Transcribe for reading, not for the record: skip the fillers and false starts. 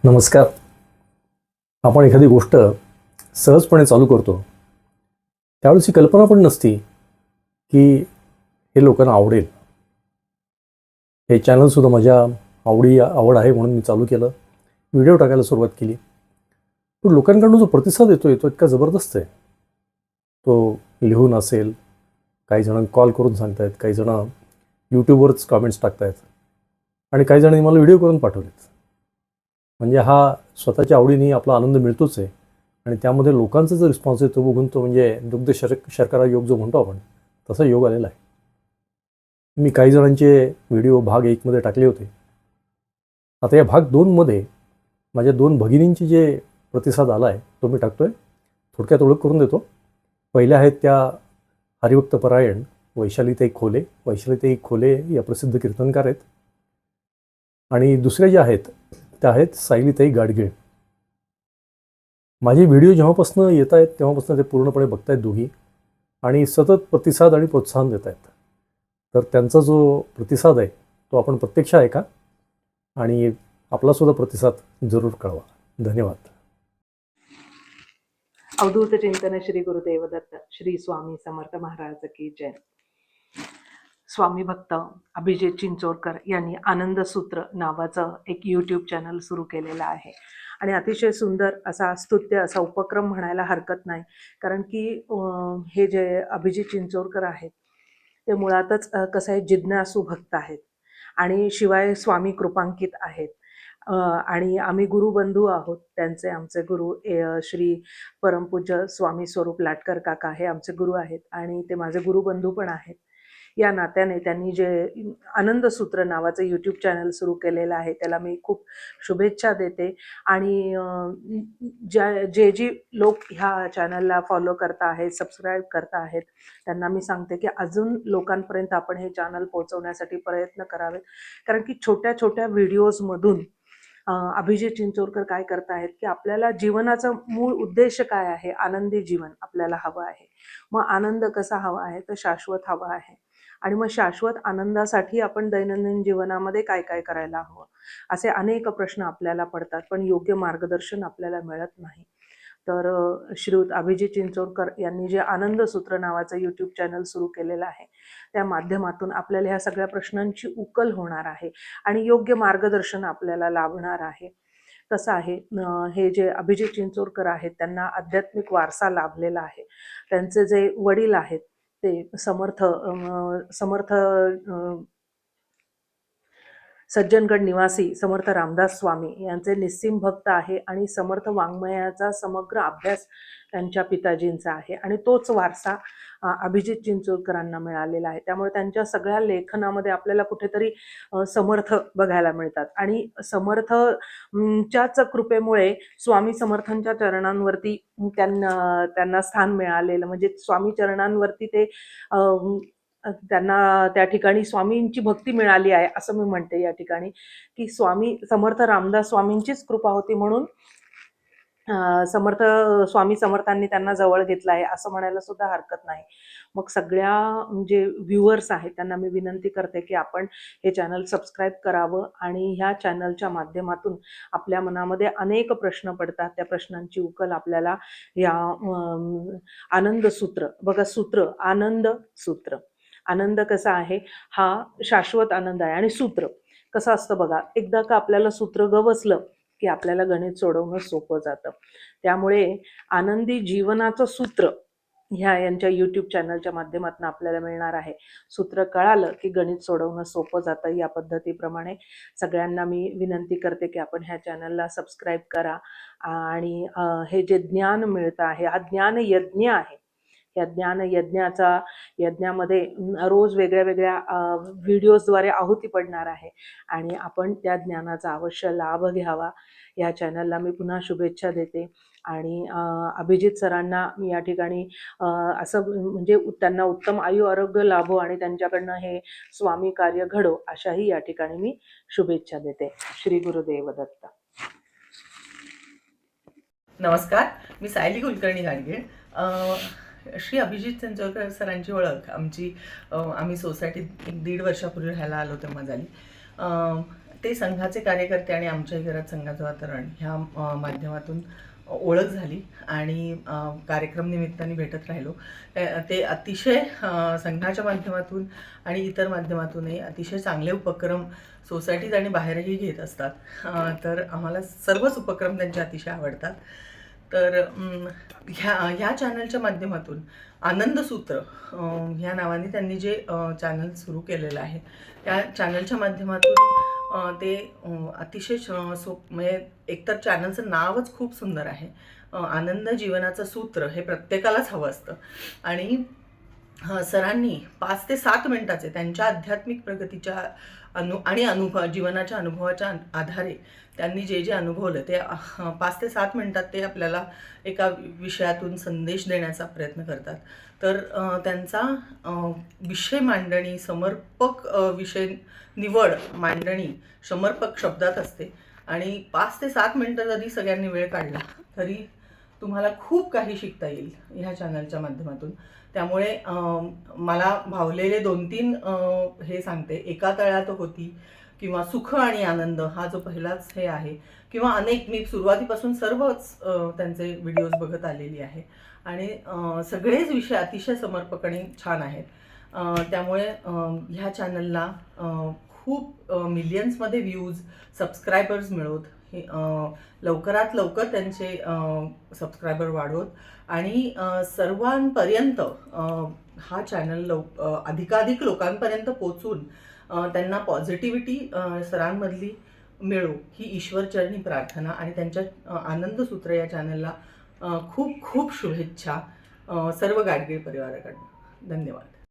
नमस्कार. आपण एखादी गोष्ट सहजपणे चालू करतो त्यावेळेस ही कल्पना पण नसती की हे लोकांना आवडेल. हे चॅनलसुद्धा माझ्या आवड आहे म्हणून मी चालू केलं, व्हिडिओ टाकायला सुरुवात केली. पण लोकांकडून जो प्रतिसाद येतो तो इतका जबरदस्त आहे. तो लिहून असेल, काही जण कॉल करून सांगत आहेत, काही जण यूट्यूबवरच कॉमेंट्स टाकत आहेत आणि काही जणांनी मला व्हिडिओ करून पाठवलेत. म्हणजे हा स्वतःच्या आवडीने आपला आनंद मिळतोच आहे आणि त्यामध्ये लोकांचा जो रिस्पॉन्स आहे तो बघून तो म्हणजे दुग्ध शर्करा योग जो म्हणतो आपण तसा योग आलेला आहे. मी काही जणांचे व्हिडिओ भाग 1मध्ये टाकले होते. आता या भाग 2मध्ये माझ्या 2 भगिनींची जे प्रतिसाद आला आहे तो मी टाकतो आहे. थोडक्यात ओळख करून देतो. पहिल्या आहेत त्या हरिभक्त परायण वैशालीताई खोले. वैशालीताई खोले या प्रसिद्ध कीर्तनकार आहेत. आणि दुसऱ्या ज्या आहेत त्या आहेत सायलीताई गाडगीळ. माझे व्हिडिओ जेव्हापासून येत आहेत तेव्हापासून ते पूर्णपणे बघतायत दोघी आणि सतत प्रतिसाद आणि प्रोत्साहन देत आहेत. तर त्यांचा जो प्रतिसाद आहे तो आपण प्रत्यक्ष ऐका आणि आपलासुद्धा प्रतिसाद जरूर कळवा. धन्यवाद. अवधूत चिंतन श्री गुरुदेव दत्त श्री स्वामी समर्थ महाराज की जय. स्वामी भक्त अभिजित चिंचोरकर यांनी आनंद सूत्र नावाचं एक यूट्यूब चॅनल सुरू केलेलं आहे आणि अतिशय सुंदर असा स्तुत्य असा उपक्रम म्हणायला हरकत नाही. कारण की हे जे अभिजित चिंचोरकर आहेत ते मुळातच कसं आहे, जिज्ञासू भक्त आहेत आणि शिवाय स्वामी कृपांकित आहेत. आणि आम्ही गुरुबंधू आहोत. त्यांचे आमचे गुरु श्री परमपूज्य स्वामी स्वरूप लाटकर काका हे आमचे गुरु आहेत आणि ते माझे गुरुबंधू पण आहेत. या नात्याने त्यांनी जे आनंद सूत्र नावाचं यूट्यूब चॅनल सुरू केलेलं आहे त्याला मी खूप शुभेच्छा देते. आणि जे लोक ह्या चॅनलला फॉलो करता आहेत, सबस्क्राईब करता आहेत, त्यांना मी सांगते की अजून लोकांपर्यंत आपण हे चॅनल पोहोचवण्यासाठी प्रयत्न करावेत. कारण की छोट्या छोट्या व्हिडिओजमधून अभिजित चिंचोरकर काय करतायत की आपल्याला जीवनाचा मूळ उद्देश काय आहे, आनंदी जीवन आपल्याला हवं आहे. मग आनंद कसा हवा आहे, तर शाश्वत हवा आहे. आणि मग शाश्वत आनंदासाठी आपण दैनंदिन जीवनामध्ये काय काय करायला हवं, असे अनेक प्रश्न आपल्याला पडतात, पण योग्य मार्गदर्शन आपल्याला मिळत नाही. तर श्रीयुत अभिजित चिंचोरकर यांनी जे आनंद सूत्र नावाचं यूट्यूब चॅनल सुरू केलेलं आहे त्या माध्यमातून आपल्याला ह्या सगळ्या प्रश्नांची उकल होणार आहे आणि योग्य मार्गदर्शन आपल्याला लाभणार आहे. कसं आहे, हे जे अभिजित चिंचोरकर आहेत त्यांना आध्यात्मिक वारसा लाभलेला आहे. त्यांचे जे वडील आहेत ते समर्थ सज्जनगड निवासी समर्थ रामदास स्वामी यांचे निस्सिम भक्त आहे आणि समर्थ वाङ्मयाचा समग्र अभ्यास त्यांच्या पिताजींचा आहे आणि तोच वारसा अभिजित चिंचोरकरांना मिळालेला आहे. त्यामुळे त्यांच्या सगळ्या लेखनामध्ये आपल्याला कुठेतरी समर्थ बघायला मिळतात आणि समर्थच्याच कृपेमुळे स्वामी समर्थांच्या चरणांवरती त्यांना स्थान मिळालेलं. म्हणजे स्वामी चरणांवरती ते त्यांना त्या ठिकाणी स्वामींची भक्ती मिळाली आहे असं मी म्हणते या ठिकाणी, की स्वामी समर्थ रामदास स्वामींचीच कृपा होती म्हणून स्वामी समर्थांनी त्यांना जवळ घेतलं आहे असं म्हणायला सुद्धा हरकत नाही. मग सगळ्या जे व्ह्युअर्स आहेत त्यांना मी विनंती करते की आपण हे चॅनल सबस्क्राईब करावं आणि ह्या चॅनलच्या माध्यमातून आपल्या मनामध्ये अनेक प्रश्न पडतात, त्या प्रश्नांची उकल आपल्याला या आनंद सूत्र बघा, सूत्र आनंद सूत्र, आनंद कसा आहे, हा शाश्वत आनंद आहे. आणि सूत्र कसं असतं बघा, एकदा का आपल्याला सूत्र गवसलं की आपल्याला गणित सोडवणं सोपं जातं. त्यामुळे आनंदी जीवनाचं सूत्र यांच्या यूट्यूब चॅनलच्या माध्यमातून आपल्याला मिळणार आहे. सूत्र कळालं की गणित सोडवणं सोपं जातं. या पद्धतीप्रमाणे सगळ्यांना मी विनंती करते की आपण ह्या चॅनलला सबस्क्राईब करा आणि हे जे ज्ञान मिळतं आहे हा ज्ञान यज्ञ आहे. या ज्ञान यज्ञामध्ये रोज वेगळ्या वेगळ्या व्हिडिओजद्वारे आहुती पडणार आहे आणि आपण त्या ज्ञानाचा अवश्य लाभ घ्यावा. या चॅनलला मी पुन्हा शुभेच्छा देते आणि अभिजित सरांना मी या ठिकाणी असं म्हणजे त्यांना उत्तम आयु आरोग्य लाभो आणि त्यांच्याकडनं हे स्वामी कार्य घडो अशाही या ठिकाणी मी शुभेच्छा देते. श्री गुरुदेव दत्त. नमस्कार, मी सायली कुलकर्णी गाडगीळ. श्री अभिजित चिंचोरकर सरांची ओळख आमची आम्ही सोसायटीत 1-1.5 वर्षापूर्वी राहायला आलो तेव्हा झाली. ते संघाचे कार्यकर्ते आणि आमच्याही घरात संघाचं वातावरण ह्या माध्यमातून ओळख झाली आणि कार्यक्रम निमित्ताने भेटत राहिलो. ते अतिशय संघाच्या माध्यमातून आणि इतर माध्यमातूनही अतिशय चांगले उपक्रम सोसायटीत आणि बाहेरही घेत असतात. तर आम्हाला सर्वच उपक्रम त्यांचे अतिशय आवडतात. तर ह्या चॅनलच्या माध्यमातून आनंदसूत्र ह्या नावाने त्यांनी जे चॅनल सुरू केलेलं आहे त्या चॅनलच्या माध्यमातून ते अतिशय म्हणजे एकतर चॅनलचं नावच खूप सुंदर आहे. आनंद जीवनाचं सूत्र हे प्रत्येकालाच हवं असतं आणि सरांनी 5 ते 7 मिनिटाचे त्यांच्या आध्यात्मिक प्रगतीच्या जीवनाच्या अनुभवाच्या आधारे त्यांनी जे जे अनुभवलं ते 5 ते 7 मिनिटात ते आपल्याला एका विषयातून संदेश देण्याचा प्रयत्न करतात. तर त्यांचा विषय मांडणी, समर्पक विषय निवड मांडणी समर्पक शब्दात असते आणि 5 ते 7 मिनिटं जरी सगळ्यांनी वेळ काढला तरी तुम्हाला खूप काही शिकता येईल ह्या चॅनलच्या माध्यमातून. त्यामुळे मला भावलेले 2-3 हे सांगते. एका तळ्यात होती किंवा सुख आणि आनंद हा जो पहिलाच हे आहे किंवा अनेक मी सुरुवातीपासून सर्वच त्यांचे व्हिडिओज बघत आलेली आहे आणि सगळेच विषय अतिशय समर्पक आणि छान आहेत. त्यामुळे ह्या चॅनलला खूप मिलियन्समध्ये व्ह्यूज, सबस्क्रायबर्स मिळवत लवकरात लवकर त्यांचे सबस्क्रायबर वाढवत आणि सर्वांपर्यंत हा चॅनल अधिकाधिक लोकांपर्यंत पोचून त्यांना पॉझिटिव्हिटी सरांमधली मिळो ही ईश्वरचरणी प्रार्थना आणि त्यांच्या आनंदसूत्र या चॅनलला खूप खूप शुभेच्छा सर्व गाडगीळ परिवाराकडून. धन्यवाद.